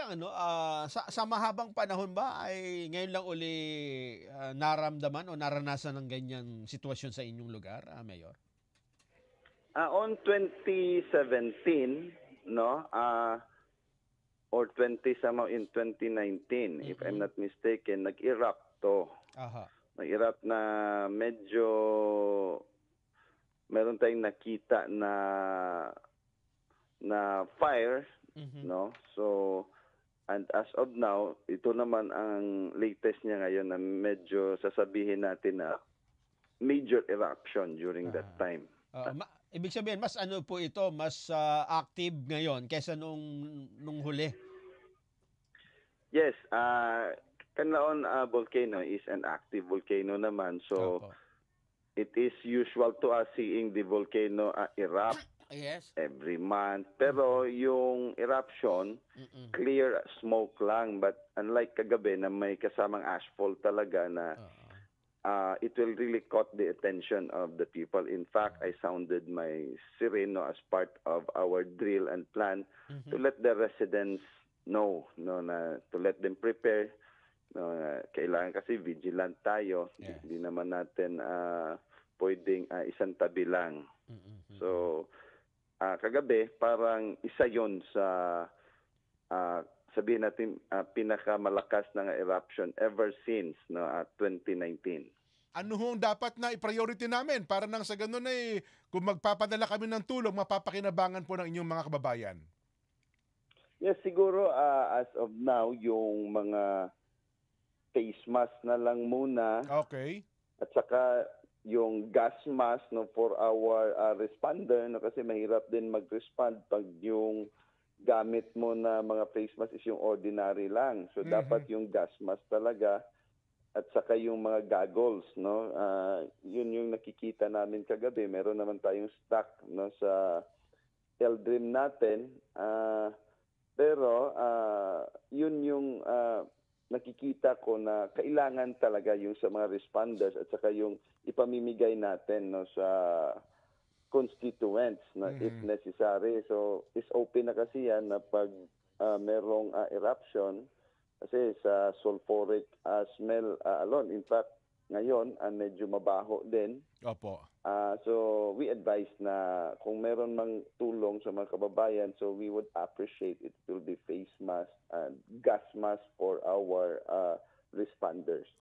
lang ano, sa mahabang panahon ba ay ngayon lang uli, naramdaman o naranasan ng ganyang sitwasyon sa inyong lugar, Mayor? On 2017, no, or 20 somehow in 2019, if I'm Mm. not mistaken, nag-erupt 'to. Aha. Nag-erupt na medyo meron tayong nakita na fire, Mhm. no? So, and as of now, ito naman ang latest niya ngayon na medyo sasabihin natin na major eruption during that Ah. time. Ibig sabihin mas ano po ito, mas, active ngayon kaysa nung huli? Yes, Canlaon volcano is an active volcano naman. So Opo. it is usual to us seeing the volcano erupt Yes. every month. Mhm. Pero yung eruption, Mm. clear smoke lang. But unlike kagabi na may kasamang ashfall talaga na Oo. it will really caught the attention of the people. In fact, Oo. I sounded my siren, no, as part of our drill and plan to Mhm. let the residents know, no, na to let them prepare. No, kailangan kasi vigilant tayo. Yes. Hindi naman natin pwedeng isang tabi lang. Mm, mm. So, kagabi parang isa 'yon sa ah, sabihin natin pinakamalakas na eruption ever since, no, 2019. Ano hong dapat na i-priority namin para nang sa ganun ay kung magpapadala kami ng tulong, mapapakinabangan po ng inyong mga kababayan? Yes, siguro as of now yung mga face mask na lang muna Okay. at saka yung gas mask, no, for our responder, no, kasi mahirap din mag-respond pag yung gamit mo na mga face mask is yung ordinary lang. So dapat Mhm. yung gas mask talaga at saka yung mga goggles, no. Yun yung nakikita namin kagabi. Meron naman tayong stock, no, sa Eldrim natin. Pero yun yung nakikita ko na kailangan talaga yung sa mga responders at saka yung ipamimigay natin, no, sa constituents na if Mhm. necessary. So is open na kasi yan na pag merong eruption kasi sa sulfuric smell alone. In fact, ngayon medyo mabaho din. Opo. So we advise na kung meron mang tulong sa mga kababayan, so we would appreciate it will be face mask and gas mask for our responders.